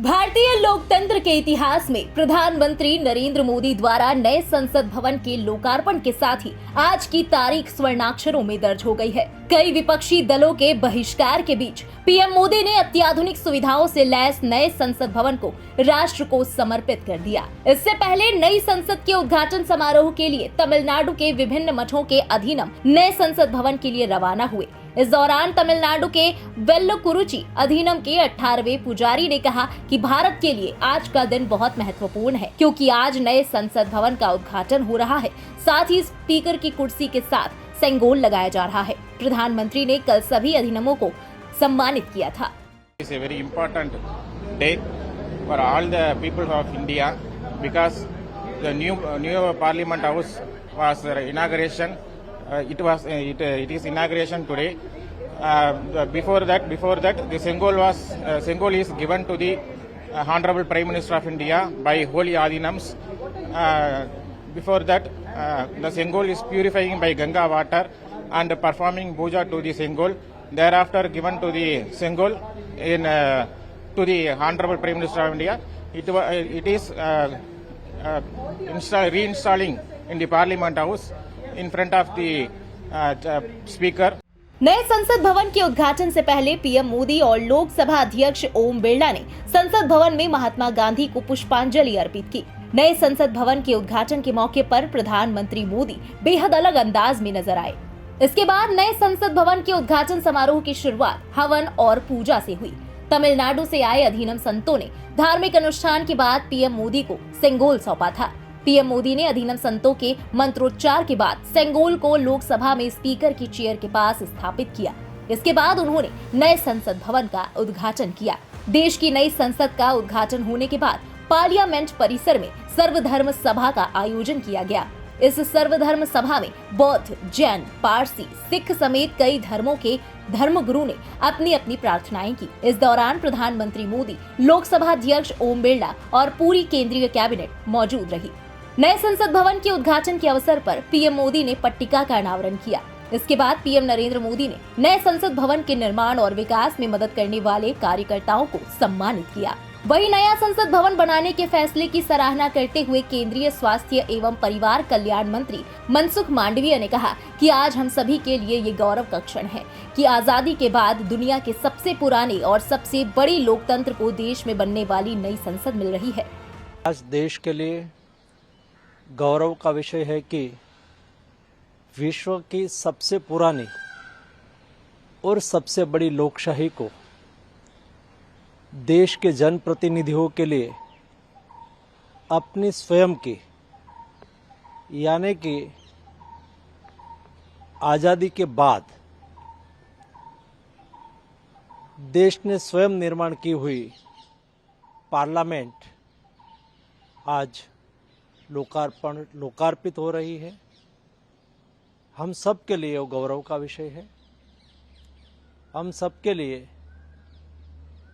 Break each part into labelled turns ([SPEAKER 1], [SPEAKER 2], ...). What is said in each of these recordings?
[SPEAKER 1] भारतीय लोकतंत्र के इतिहास में प्रधानमंत्री नरेंद्र मोदी द्वारा नए संसद भवन के लोकार्पण के साथ ही आज की तारीख स्वर्णाक्षरों में दर्ज हो गई है। कई विपक्षी दलों के बहिष्कार के बीच पीएम मोदी ने अत्याधुनिक सुविधाओं से लैस नए संसद भवन को राष्ट्र को समर्पित कर दिया। इससे पहले नई संसद के उद्घाटन समारोह के लिए तमिलनाडु के विभिन्न मठों के अधीनम नए संसद भवन के लिए रवाना हुए। इस दौरान तमिलनाडु के वेल्लोकुरुची अधीनम के 18वें पुजारी ने कहा कि भारत के लिए आज का दिन बहुत महत्वपूर्ण है, क्योंकि आज नए संसद भवन का उद्घाटन हो रहा है। साथ ही स्पीकर की कुर्सी के साथ सेंगोल लगाया जा रहा है। प्रधानमंत्री ने कल सभी अधीनमों को सम्मानित किया था।
[SPEAKER 2] It's a very important day for all the people of India because the new Parliament House was inauguration. It is inauguration today. Before that, the Sengol is given to the Honorable Prime Minister of India by Holy Adinams. Before that, the Sengol is purifying by Ganga water and performing puja to the Sengol. Thereafter, given to the Sengol to the Honorable Prime Minister of India. It is reinstalling in the Parliament House in front of the Speaker.
[SPEAKER 1] नए संसद भवन के उद्घाटन से पहले PM Modi और लोकसभा अध्यक्ष ओम बिरला ने संसद भवन में महात्मा गांधी को पुष्पांजलि अर्पित की। नए संसद भवन के उद्घाटन के मौके पर प्रधानमंत्री मोदी बेहद अलग अंदाज में नजर आए। इसके बाद नए संसद भवन के उद्घाटन समारोह की शुरुआत हवन और पूजा से हुई। तमिलनाडु से आए अधीनम संतों ने धार्मिक अनुष्ठान के बाद पीएम मोदी को सेंगोल सौंपा था। पीएम मोदी ने अधीनम संतों के मंत्रोच्चार के बाद सेंगोल को लोकसभा में स्पीकर की चेयर के पास स्थापित किया। इसके बाद उन्होंने नए संसद भवन का उद्घाटन किया। देश की नई संसद का उद्घाटन होने के बाद पार्लियामेंट परिसर में सर्वधर्म सभा का आयोजन किया गया। इस सर्वधर्म सभा में बौद्ध, जैन, पारसी, सिख समेत कई धर्मों के धर्मगुरु ने अपनी अपनी प्रार्थनाएं की। इस दौरान प्रधानमंत्री मोदी, लोकसभा अध्यक्ष ओम बिरला और पूरी केंद्रीय कैबिनेट मौजूद रही। नए संसद भवन के उद्घाटन के अवसर पर पीएम मोदी ने पट्टिका का अनावरण किया। इसके बाद पीएम नरेंद्र मोदी ने नए संसद भवन के निर्माण और विकास में मदद करने वाले कार्यकर्ताओं को सम्मानित किया। वहीं नया संसद भवन बनाने के फैसले की सराहना करते हुए केंद्रीय स्वास्थ्य एवं परिवार कल्याण मंत्री मनसुख मांडविया ने कहा कि आज हम सभी के लिए ये गौरव का क्षण है कि आजादी के बाद दुनिया के सबसे पुराने और सबसे बड़ी लोकतंत्र को देश में बनने वाली नई संसद मिल रही है।
[SPEAKER 3] आज देश के लिए गौरव का विषय है कि विश्व की सबसे पुरानी और सबसे बड़ी लोकशाही को देश के जनप्रतिनिधियों के लिए अपनी स्वयं की यानी कि आज़ादी के बाद देश ने स्वयं निर्माण की हुई पार्लियामेंट आज लोकार्पित हो रही है। हम सब के लिए वो गौरव का विषय है। हम सब के लिए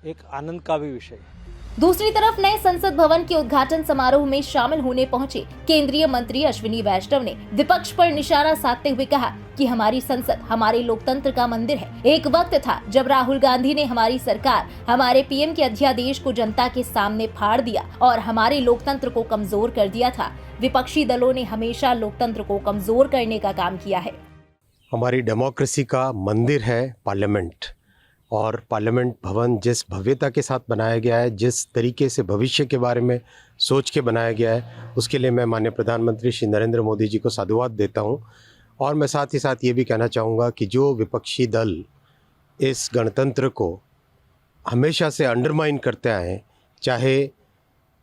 [SPEAKER 3] एक आनंद का भी विषय है।
[SPEAKER 1] दूसरी तरफ नए संसद भवन के उद्घाटन समारोह में शामिल होने पहुंचे केंद्रीय मंत्री अश्विनी वैष्णव ने विपक्ष पर निशाना साधते हुए कहा कि हमारी संसद हमारे लोकतंत्र का मंदिर है। एक वक्त था जब राहुल गांधी ने हमारी सरकार, हमारे पीएम के अध्यादेश को जनता के सामने फाड़ दिया और हमारे लोकतंत्र को कमजोर कर दिया था। विपक्षी दलों ने हमेशा लोकतंत्र को कमजोर करने का काम किया है।
[SPEAKER 4] हमारी डेमोक्रेसी का मंदिर है पार्लियामेंट, और पार्लियामेंट भवन जिस भव्यता के साथ बनाया गया है, जिस तरीके से भविष्य के बारे में सोच के बनाया गया है, उसके लिए मैं माननीय प्रधानमंत्री श्री नरेंद्र मोदी जी को साधुवाद देता हूं। और मैं साथ ही साथ ये भी कहना चाहूँगा कि जो विपक्षी दल इस गणतंत्र को हमेशा से अंडरमाइन करते आए हैं, चाहे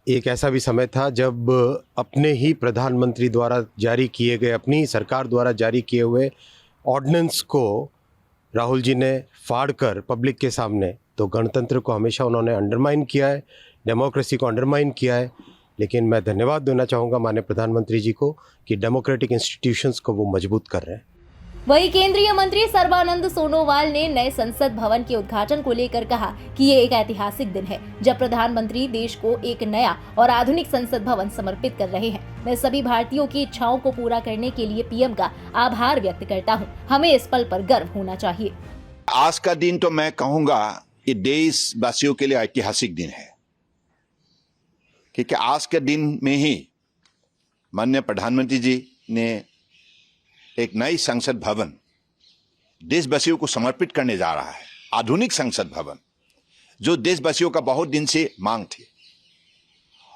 [SPEAKER 4] एक ऐसा भी समय था जब अपने ही प्रधानमंत्री द्वारा जारी किए गए, अपनी ही सरकार द्वारा जारी किए हुए ऑर्डिनेंस को राहुल जी ने फाड़कर पब्लिक के सामने, तो गणतंत्र को हमेशा उन्होंने अंडरमाइन किया है, डेमोक्रेसी को अंडरमाइन किया है। लेकिन मैं धन्यवाद देना चाहूँगा माननीय प्रधानमंत्री जी को कि डेमोक्रेटिक इंस्टीट्यूशंस को वो मजबूत कर रहे हैं।
[SPEAKER 1] वहीं केंद्रीय मंत्री सर्बानंद सोनोवाल ने नए संसद भवन के उद्घाटन को लेकर कहा कि ये एक ऐतिहासिक दिन है जब प्रधानमंत्री देश को एक नया और आधुनिक संसद भवन समर्पित कर रहे हैं। मैं सभी भारतीयों की इच्छाओं को पूरा करने के लिए पीएम का आभार व्यक्त करता हूं। हमें इस पल पर गर्व होना चाहिए।
[SPEAKER 5] आज का दिन तो मैं कहूंगा कि देशवासियों के लिए ऐतिहासिक दिन है। क्योंकि आज के दिन में ही माननीय प्रधानमंत्री जी ने एक नई संसद भवन देशवासियों को समर्पित करने जा रहा है। आधुनिक संसद भवन जो देशवासियों का बहुत दिन से मांग थी,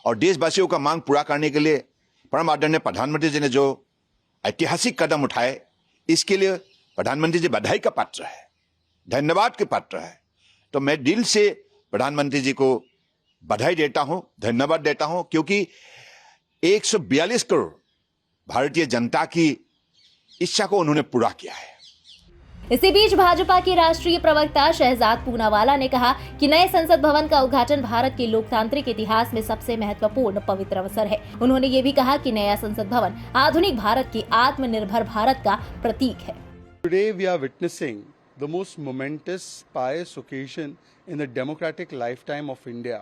[SPEAKER 5] और देशवासियों का मांग पूरा करने के लिए परम आदरणीय प्रधानमंत्री जी ने जो ऐतिहासिक कदम उठाए, इसके लिए प्रधानमंत्री जी बधाई का पात्र है, धन्यवाद के पात्र है। तो मैं दिल से प्रधानमंत्री जी को बधाई देता हूं, धन्यवाद देता हूं, क्योंकि 142 करोड़ भारतीय जनता की इच्छा को उन्होंने पूरा किया है।
[SPEAKER 1] इसी बीच भाजपा के राष्ट्रीय प्रवक्ता शहजाद पूनावाला ने कहा कि नए संसद भवन का उद्घाटन भारत के लोकतांत्रिक इतिहास में सबसे महत्वपूर्ण पवित्र अवसर है। उन्होंने ये भी कहा कि नया संसद भवन आधुनिक भारत के आत्मनिर्भर भारत का प्रतीक है।
[SPEAKER 6] Today we are witnessing the most momentous, pious occasion in the democratic lifetime of India,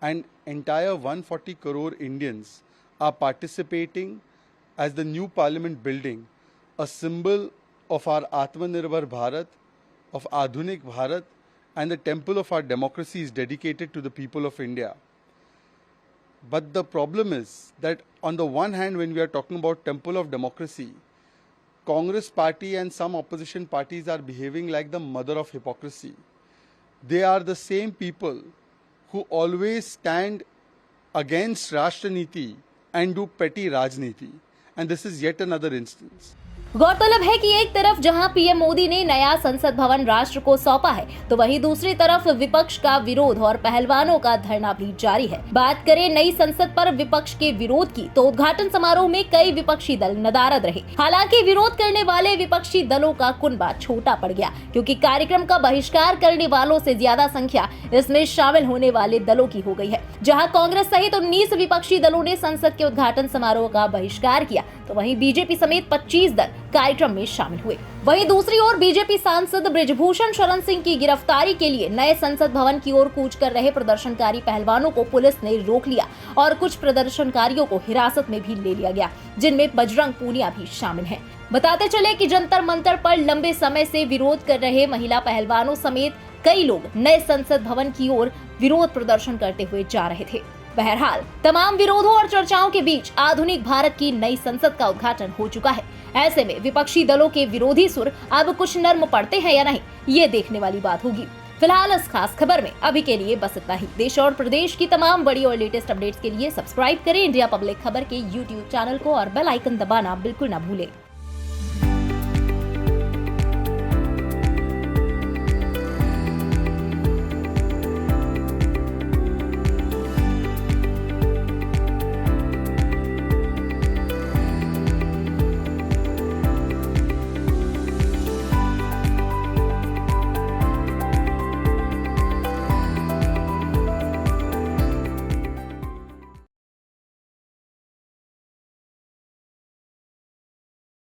[SPEAKER 6] and entire 140 crore Indians are participating as the new parliament building, a symbol of our Atmanirbhar Bharat, of Adhunik Bharat, and the temple of our democracy is dedicated to the people of India. But the problem is that on the one hand, when we are talking about temple of democracy, Congress party and some opposition parties are behaving like the mother of hypocrisy. They are the same people who always stand against Rashtaniti and do petty Rajniti. And this is yet another instance.
[SPEAKER 1] गौरतलब है कि एक तरफ जहां PM Modi ने नया संसद भवन राष्ट्र को सौंपा है, तो वहीं दूसरी तरफ विपक्ष का विरोध और पहलवानों का धरना भी जारी है। बात करें नई संसद पर विपक्ष के विरोध की, तो उद्घाटन समारोह में कई विपक्षी दल नदारद रहे। हालांकि विरोध करने वाले विपक्षी दलों का कुनबा छोटा पड़ गया, क्योंकि कार्यक्रम का बहिष्कार करने वालों से ज्यादा संख्या इसमें शामिल होने वाले दलों की हो गई है। जहाँ कांग्रेस सहित 19 विपक्षी दलों ने संसद के उद्घाटन समारोह का बहिष्कार किया, तो वहीं बीजेपी समेत 25 दल कार्यक्रम में शामिल हुए। वहीं दूसरी ओर बीजेपी सांसद बृजभूषण शरण सिंह की गिरफ्तारी के लिए नए संसद भवन की ओर कूच कर रहे प्रदर्शनकारी पहलवानों को पुलिस ने रोक लिया और कुछ प्रदर्शनकारियों को हिरासत में भी ले लिया गया, जिनमें बजरंग पूनिया भी शामिल हैं। बताते चले कि जंतर मंतर पर लंबे समय से विरोध कर रहे महिला पहलवानों समेत कई लोग नए संसद भवन की ओर विरोध प्रदर्शन करते हुए जा रहे थे। बहरहाल तमाम विरोधों और चर्चाओं के बीच आधुनिक भारत की नई संसद का उद्घाटन हो चुका है। ऐसे में विपक्षी दलों के विरोधी सुर अब कुछ नर्म पड़ते हैं या नहीं, ये देखने वाली बात होगी। फिलहाल इस खास खबर में अभी के लिए बस इतना ही। देश और प्रदेश की तमाम बड़ी और लेटेस्ट अपडेट्स के लिए सब्सक्राइब करें इंडिया पब्लिक खबर के YouTube चैनल को और बेल आइकन दबाना बिल्कुल ना भूलें।